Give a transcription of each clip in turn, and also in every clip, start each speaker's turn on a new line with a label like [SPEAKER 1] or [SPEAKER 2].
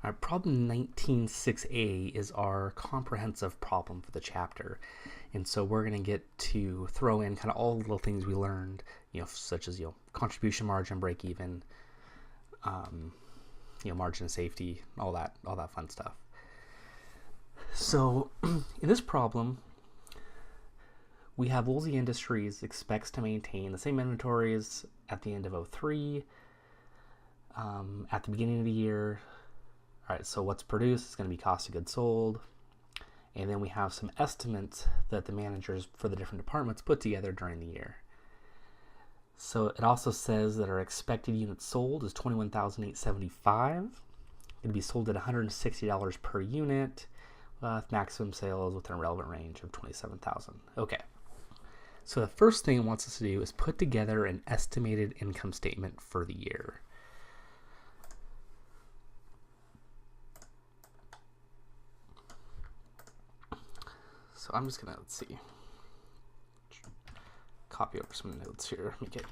[SPEAKER 1] All right, problem 19.6a is our comprehensive problem for the chapter. And so we're going to get to throw in kind of all the little things we learned, such as, contribution margin, break even, margin of safety, all that fun stuff. So in this problem, we have Woolsey Industries expects to maintain the same inventories at the end of 03, at the beginning of the year. All right, so what's produced is going to be cost of goods sold. And then we have some estimates that the managers for the different departments put together during the year. So it also says that our expected units sold is 21,875. Going to be sold at $160 per unit, with maximum sales within a relevant range of 27,000. Okay. So the first thing it wants us to do is put together an estimated income statement for the year. So I'm just gonna, copy over some notes here, make it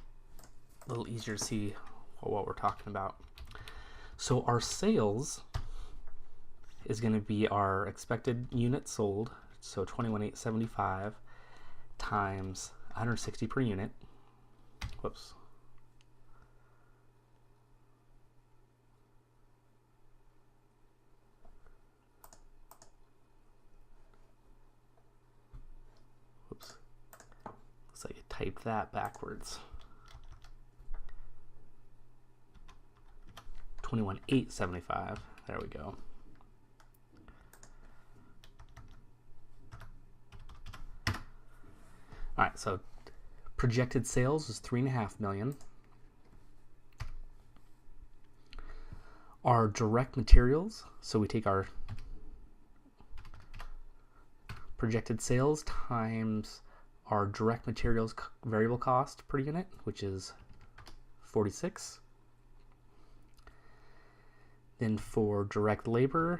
[SPEAKER 1] a little easier to see what we're talking about. So our sales is gonna be our expected units sold, so 21,875 times 160 per unit. Whoops. Looks like you typed that backwards. 21,875. There we go. All right, so projected sales is $3.5 million. Our direct materials, so we take our projected sales times our direct materials variable cost per unit, which is 46. Then for direct labor,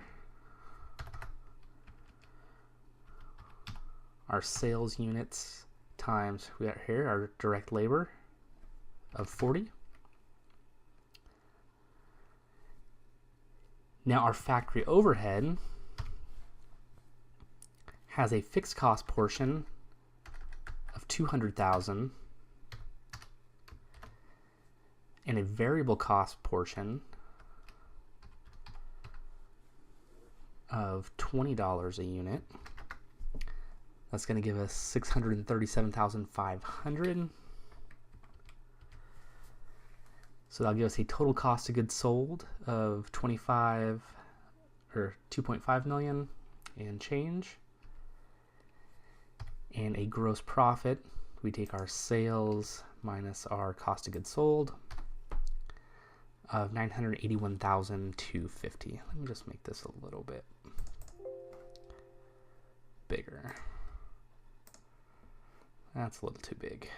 [SPEAKER 1] our sales units times, we got here our direct labor of 40. Now our factory overhead has a fixed cost portion of 200,000 and a variable cost portion of $20 a unit. That's going to give us 637,500. So that'll give us a total cost of goods sold of 2.5 million and change. And a gross profit, we take our sales minus our cost of goods sold of 981,250. Let me just make this a little bit bigger. That's a little too big.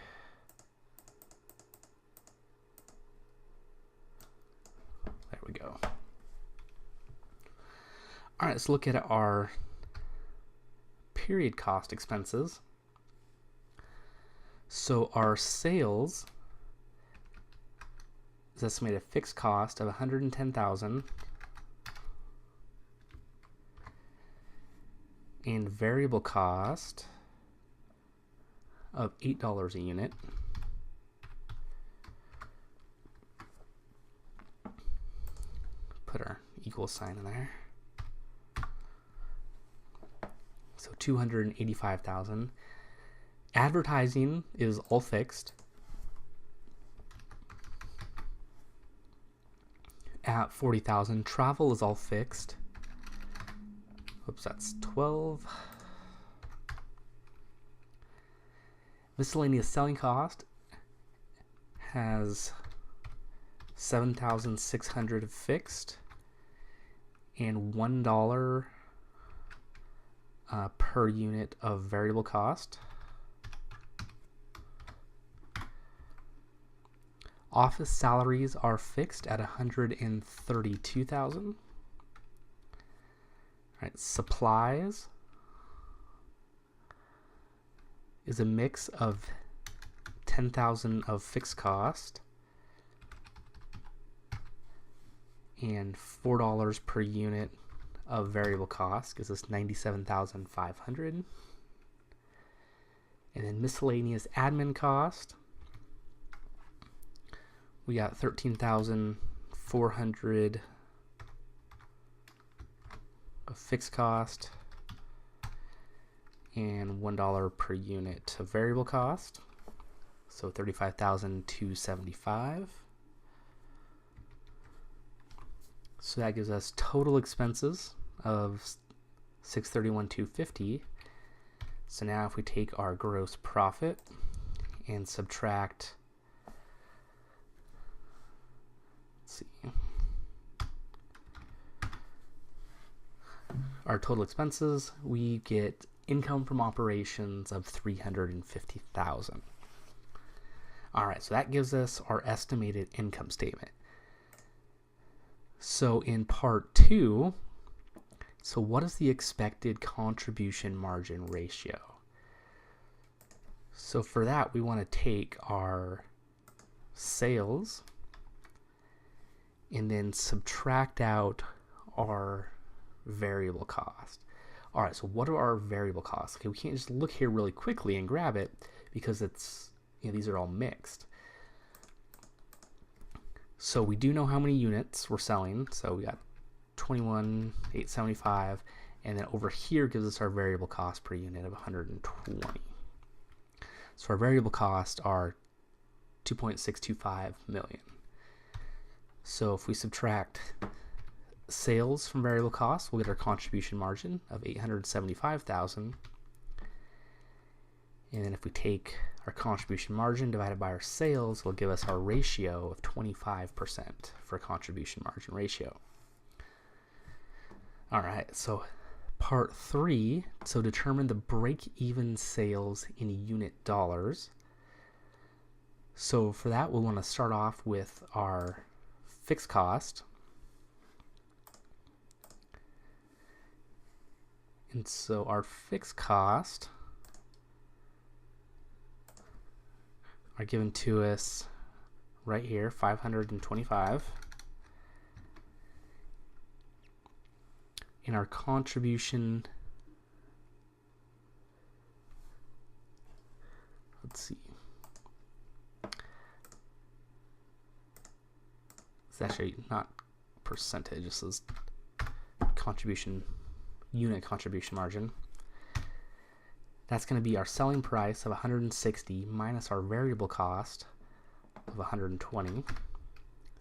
[SPEAKER 1] There we go. All right, let's look at our period cost expenses. So our sales is estimated a fixed cost of 110,000 and variable cost of $8 a unit. Put our equal sign in there. So 285,000. Advertising is all fixed at 40,000. Travel is all fixed. Oops, that's 12. Miscellaneous selling cost has 7,600 fixed and $1 per unit of variable cost. Office salaries are fixed at 132,000. All right, supplies is a mix of 10,000 of fixed cost and $4 per unit of variable cost gives us 97,500. And then miscellaneous admin cost, we got 13,400 of fixed cost and $1 per unit of variable cost, so 35,275. So that gives us total expenses of 631,250. So now if we take our gross profit and subtract, let's see, our total expenses, we get income from operations of 350,000. All right, so that gives us our estimated income statement. So in part 2, so what is the expected contribution margin ratio? So for that, we want to take our sales and then subtract out our variable cost. All right, so what are our variable costs? Okay, we can't just look here really quickly and grab it because it's, these are all mixed. So we do know how many units we're selling. So we got 21,875, and then over here gives us our variable cost per unit of 120. So our variable costs are 2.625 million. So if we subtract sales from variable costs, we'll get our contribution margin of 875,000. And then if we take our contribution margin divided by our sales, will give us our ratio of 25% for contribution margin ratio. All right, so part 3, so determine the break-even sales in unit dollars. So for that, we'll want to start off with our fixed cost. And so our fixed cost are given to us right here, 525. And our contribution, let's see, it's actually not percentage, this is contribution, unit contribution margin. That's going to be our selling price of 160 minus our variable cost of 120.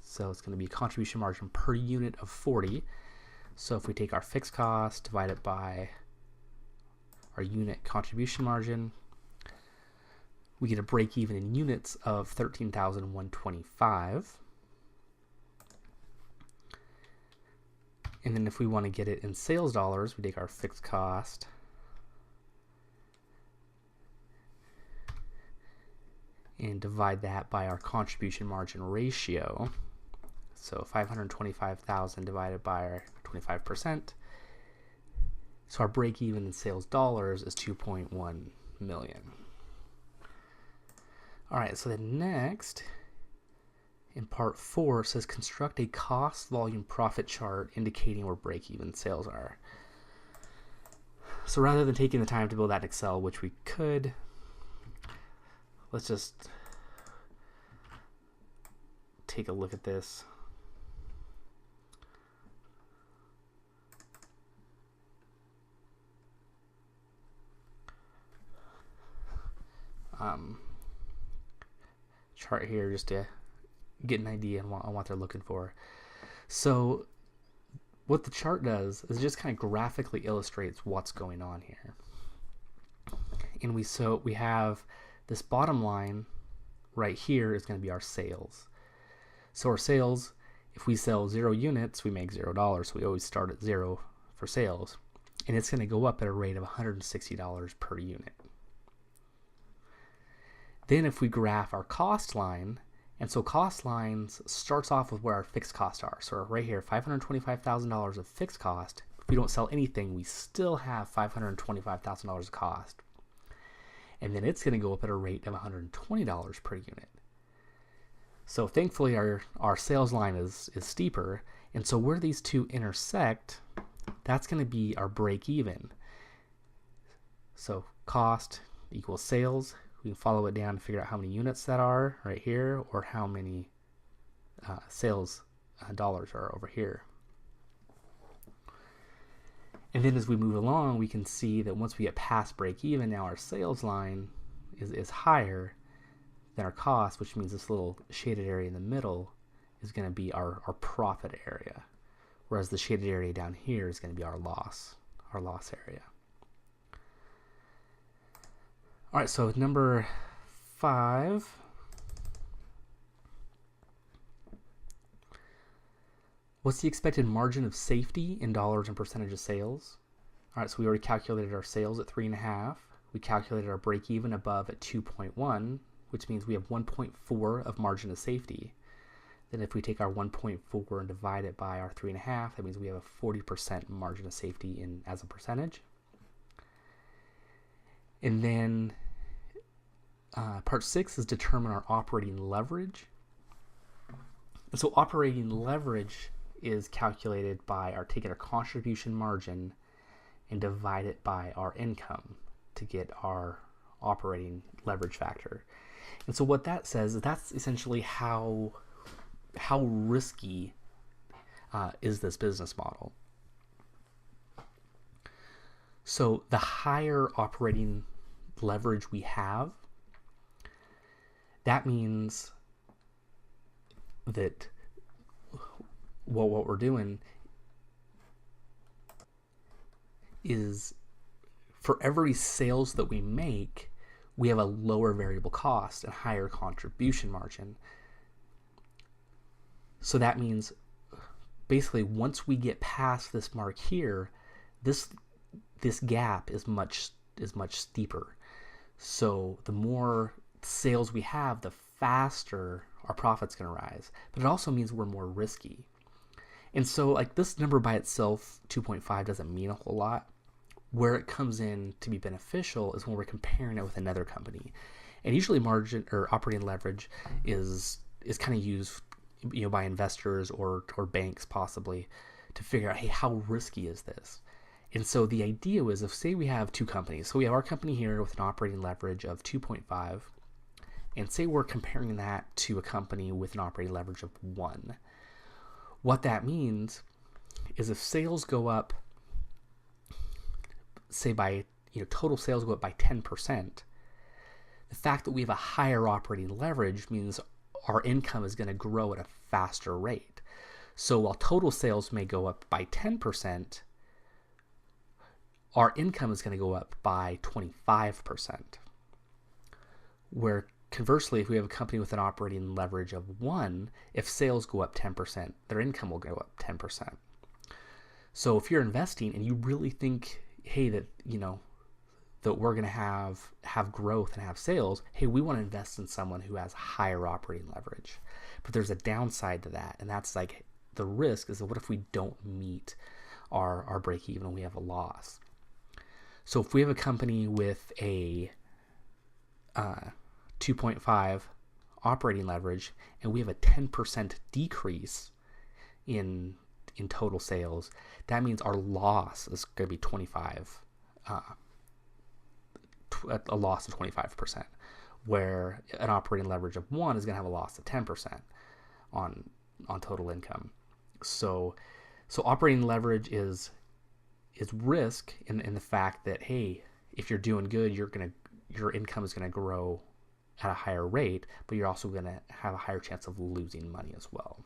[SPEAKER 1] So it's going to be a contribution margin per unit of 40. So if we take our fixed cost, divide it by our unit contribution margin, we get a break even in units of 13,125. And then if we want to get it in sales dollars, we take our fixed cost and divide that by our contribution margin ratio. So 525,000 divided by our 25%. So our break even in sales dollars is 2.1 million. All right, so then next in part 4 says construct a cost volume profit chart indicating where break even sales are. So rather than taking the time to build that in Excel, which we could, let's just take a look at this. Chart here just to get an idea on what they're looking for. So what the chart does is it just kind of graphically illustrates what's going on here. And we have this bottom line right here is going to be our sales. So our sales, if we sell 0 units, we make $0. So we always start at 0 for sales. And it's going to go up at a rate of $160 per unit. Then if we graph our cost line, and so cost lines starts off with where our fixed costs are. So right here, $525,000 of fixed cost. If we don't sell anything, we still have $525,000 of cost. And then it's going to go up at a rate of $120 per unit. So thankfully our sales line is steeper, And so where these two intersect, that's going to be our break even. So cost equals sales. We can follow it down to figure out how many units that are right here, or how many sales dollars are over here. And then as we move along, we can see that once we get past break even, now our sales line is higher than our cost, which means this little shaded area in the middle is going to be our profit area, whereas the shaded area down here is going to be our loss area. All right, so number 5. What's the expected margin of safety in dollars and percentage of sales? All right, so we already calculated our sales at 3.5. We calculated our break even above at 2.1, which means we have 1.4 of margin of safety. Then if we take our 1.4 and divide it by our 3.5, that means we have a 40% margin of safety as a percentage. And then part 6 is determine our operating leverage. And so operating leverage is calculated by taking our contribution margin and divide it by our income to get our operating leverage factor. And so what that says is that's essentially how risky is this business model. So the higher operating leverage we have, that means that what we're doing is for every sales that we make, we have a lower variable cost and higher contribution margin. So that means basically once we get past this mark here, this gap is much steeper. So the more sales we have, the faster our profit's going to rise. But it also means we're more risky. And so like this number by itself, 2.5, doesn't mean a whole lot. Where it comes in to be beneficial is when we're comparing it with another company. And usually margin or operating leverage is kind of used by investors or banks possibly to figure out, hey, how risky is this? And so the idea was, if say we have two companies, so we have our company here with an operating leverage of 2.5, and say we're comparing that to a company with an operating leverage of 1. What that means is if sales go up, say by, total sales go up by 10%, the fact that we have a higher operating leverage means our income is going to grow at a faster rate. So while total sales may go up by 10%, our income is going to go up by 25%. Where conversely, if we have a company with an operating leverage of 1, if sales go up 10%, their income will go up 10%. So if you're investing and you really think, hey, that that we're going to have growth and have sales, hey, we want to invest in someone who has higher operating leverage. But there's a downside to that, and that's like the risk is that what if we don't meet our break even and we have a loss? So if we have a company with a 2.5 operating leverage and we have a 10% decrease in total sales, that means our loss is going to be 25, a loss of 25%, where an operating leverage of 1 is going to have a loss of 10% on total income. So operating leverage is risk in the fact that, hey, if you're doing good, your income is going to grow at a higher rate, but you're also going to have a higher chance of losing money as well.